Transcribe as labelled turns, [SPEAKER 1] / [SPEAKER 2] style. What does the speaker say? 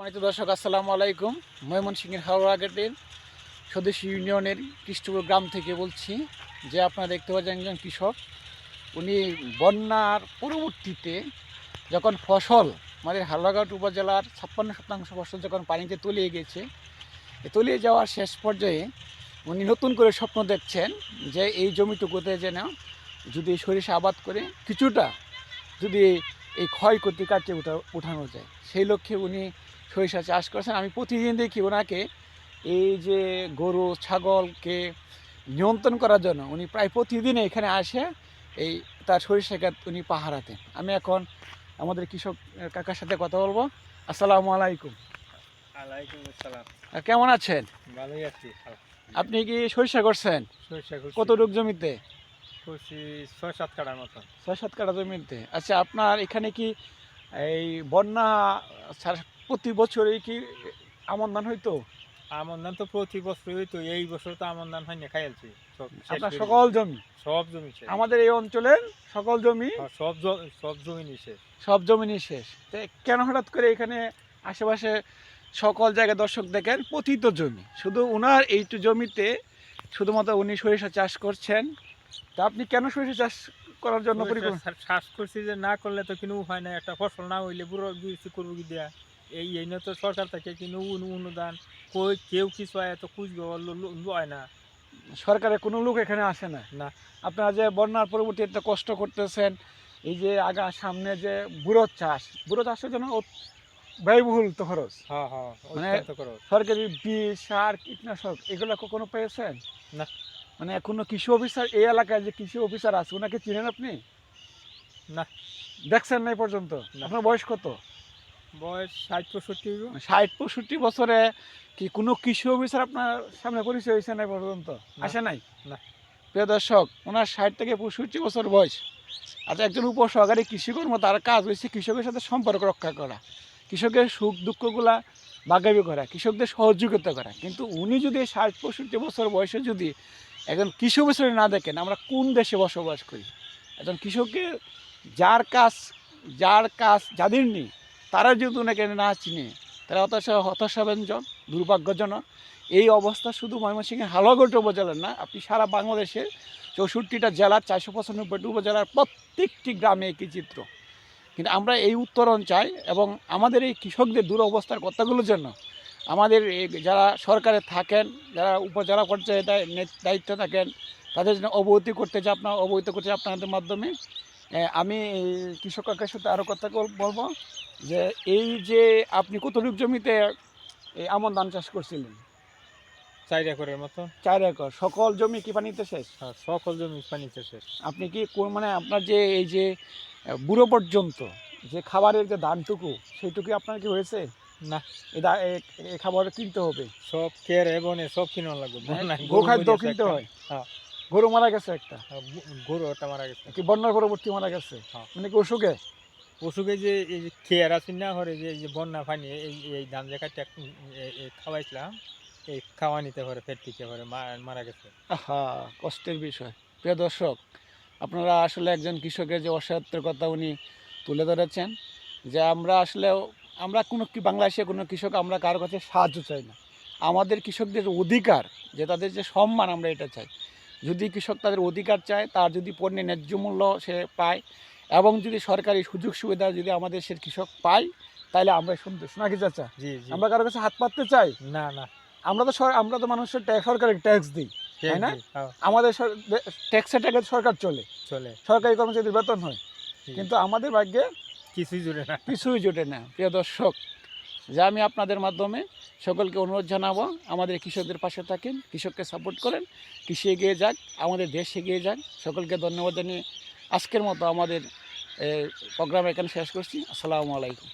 [SPEAKER 1] সম্মানিত দর্শক, আসসালামু আলাইকুম। ময়মনসিংহের হাওড়াঘাটের স্বদেশী ইউনিয়নের কৃষ্ণপুর গ্রাম থেকে বলছি। যে আপনারা দেখতে পাচ্ছেন একজন কৃষক, উনি বন্যার পরবর্তীতে যখন ফসল আমাদের হাওড়াঘাট উপজেলার 56% ফসল যখন পানিতে তলিয়ে গেছে, তলিয়ে যাওয়ার শেষ পর্যায়ে উনি নতুন করে স্বপ্ন দেখছেন যে এই জমিটুকুতে যেন যদি সরিষা আবাদ করে কিছুটা যদি এই ক্ষয়ক্ষতি কাটিয়ে উঠানো যায়, সেই লক্ষ্যে উনি সরিষা চাষ করেছেন। আমি প্রতিদিন দেখি ওনাকে এই যে গরু ছাগলকে নিয়ন্ত্রণ করার জন্য উনি প্রায় প্রতিদিন এখানে আসে এই তার সরিষা ক্ষেত উনি পাহারাতেন। আমি এখন আমাদের কৃষক কাকার সাথে কথা বলবো। আসসালামু আলাইকুম।
[SPEAKER 2] ওয়ালাইকুম আসসালাম।
[SPEAKER 1] কেমন আছেন?
[SPEAKER 2] ভালোই আছি।
[SPEAKER 1] আপনি কি সরিষা করছেন?
[SPEAKER 2] সরিষা করছি।
[SPEAKER 1] কতটুক জমিতে?
[SPEAKER 2] করছি 6-7 কাঠার মতো।
[SPEAKER 1] 6-7 কাঠা জমিতে। আচ্ছা, আপনার এখানে কি এই বন্যা প্রতি বছরই কি আমন ধান হইতো?
[SPEAKER 2] আমন ধান তো প্রতি বছরই হইতো, এই বছর তো আমন ধান হয়নি, খাইয়াছি সব শেষ
[SPEAKER 1] আপনার
[SPEAKER 2] করে
[SPEAKER 1] সকল
[SPEAKER 2] দিছি।
[SPEAKER 1] জমি?
[SPEAKER 2] সব জমি শেষ।
[SPEAKER 1] আমাদের এই অঞ্চলের সকল জমি?
[SPEAKER 2] সব জমি শেষ।
[SPEAKER 1] সব জমি শেষ। তো কেন হঠাৎ করে এখানে আশেপাশে সকল জায়গায় দর্শক দেখেন পতিত জমি, শুধু ওনার এইটু জমিতে শুধুমাত্র উনি সরিষা চাষ করছেন? তা আপনি কেন সরিষা চাষ করার জন্য
[SPEAKER 2] শ্বাস করছি যে না করলে তো কোনো উপায় নাই, একটা ফসল না হইলে বুড়ো কিছু করবো কি দেয়া। এই নিয়ে তো সরকার থেকে কিন্তু অনুদান কই কেউ কিছু হয় তো খুঁজবে লয় না।
[SPEAKER 1] সরকারের কোনো লোক এখানে আসে না?
[SPEAKER 2] না।
[SPEAKER 1] আপনারা যে বন্যার পরবর্তীতে কষ্ট করতেছেন, এই যে সামনে যে বুড়ো চাষের জন্য ব্যয়বহুল তো খরচ। মানে সরকারি বীজ, সার, কীটনাশক এগুলো কখনো পেয়েছেন?
[SPEAKER 2] না।
[SPEAKER 1] মানে কোনো কৃষি অফিসার এই এলাকায় যে কৃষি অফিসার আছে ওনাকে চিনেন আপনি?
[SPEAKER 2] না।
[SPEAKER 1] দেখছেন না এই পর্যন্ত? আপনার বয়স কত?
[SPEAKER 2] বয়স 60-65।
[SPEAKER 1] 60-65 বছরে কি কোনো কৃষি অফিসার আপনার সামনে পরিচয় হয়েছে না এই পর্যন্ত? আসে নাই?
[SPEAKER 2] না।
[SPEAKER 1] প্রিয় দর্শক, ওনার 60 থেকে 65 বছর বয়স। আচ্ছা, একজন উপসহকারী কৃষিকর্ম, তার কাজ হয়েছে কৃষকের সাথে সম্পর্ক রক্ষা করা, কৃষকের সুখ দুঃখগুলা ভাগাভাগি করা, কৃষকদের সহযোগিতা করা। কিন্তু উনি যদি 60-65 বছর বয়সে যদি একজন কৃষি অফিসার না দেখেন, আমরা কোন দেশে বসবাস করি? একজন কৃষকের যার কাজ যাদের নেই, তারা যদি ওনাকে না চিনে, তারা হতাশাব্যঞ্জক, দুর্ভাগ্যজনক। এই অবস্থা শুধু ময়মনসিংহের হাওড়াঘাট উপজেলার না, আপনি সারা বাংলাদেশের 64টা জেলার 495টি উপজেলার প্রত্যেকটি গ্রামে একই চিত্র। কিন্তু আমরা এই উত্তরণ চাই, এবং আমাদের এই কৃষকদের দুরবস্থার কথাগুলোর জন্য আমাদের যারা সরকারে থাকেন, যারা উপজেলা পর্যায়ে দায়িত্ব থাকেন, তাদের জন্য অবগত করতে আপনাদের মাধ্যমে আমি কৃষক কাকার সাথে আরও কথা বলবো যে এই যে আপনি কতটুকু জমিতে এই আমন ধান চাষ করছিলেন?
[SPEAKER 2] 4 একরের মতো।
[SPEAKER 1] 4 একর। সকল জমি কি পানিতে শেষ?
[SPEAKER 2] সকল জমি পানিতে শেষ।
[SPEAKER 1] আপনি কি মানে আপনার যে এই যে বুড়ো পর্যন্ত যে খাবারের যে ধানটুকু, সেইটুকু আপনার কি হয়েছে?
[SPEAKER 2] না।
[SPEAKER 1] এই খাবার কিনতে হবে,
[SPEAKER 2] সব কেড়ে বনে সব কিনা লাগবে।
[SPEAKER 1] গোখাদ্য কিনতে হয়। গরু মারা গেছে একটা?
[SPEAKER 2] গরু একটা মারা গেছে।
[SPEAKER 1] কি বন্যার পরবর্তী মারা গেছে? মানে কি অসুখে?
[SPEAKER 2] অসুখে যে এই যে খেয়ার আছে না হরে, যে বন্যা পানি এই ধান যে কাটে খাওয়াইছিলাম, এই খাওয়া নিতে পারে পেট টিকে পারে মারা গেছে।
[SPEAKER 1] কষ্টের বিষয়। প্রিয় দর্শক, আপনারা আসলে একজন কৃষকের যে অসহায়ত্বের কথা উনি তুলে ধরেছেন, যে আমরা কোনো বাংলাদেশে কোনো কৃষক আমরা কারোর কাছে সাহায্য চাই না। আমাদের কৃষকদের অধিকার, যে তাদের যে সম্মান, আমরা এটা চাই। যদি কৃষক তাদের অধিকার চায়, তার যদি পণ্যের ন্যায্য মূল্য সে পায়, এবং যদি সরকারি সুযোগ সুবিধা যদি আমাদের সে কৃষক পায়, তাহলে আমরা সন্তুষ্ট নাকি চাচা?
[SPEAKER 2] জি।
[SPEAKER 1] আমরা কারোর কাছে হাত পাততে চাই
[SPEAKER 2] না।
[SPEAKER 1] আমরা তো মানুষের সরকারের ট্যাক্স দিই, তাই না? আমাদের ট্যাক্সের টাকা সরকার চলে, সরকারি কর্মচারীদের বেতন হয়, কিন্তু আমাদের ভাগ্যে কিছুই জোটে না। প্রিয় দর্শক, যা আমি আপনাদের মাধ্যমে সকলকে অনুরোধ জানাবো, আমাদের কৃষকদের পাশে থাকেন, কৃষককে সাপোর্ট করেন, কৃষি এগিয়ে যাক, আমাদের দেশ এগিয়ে যাক। সকলকে ধন্যবাদ জানিয়ে আজকের মতো আমাদের প্রোগ্রাম এখানে শেষ করছি। আসসালামু আলাইকুম।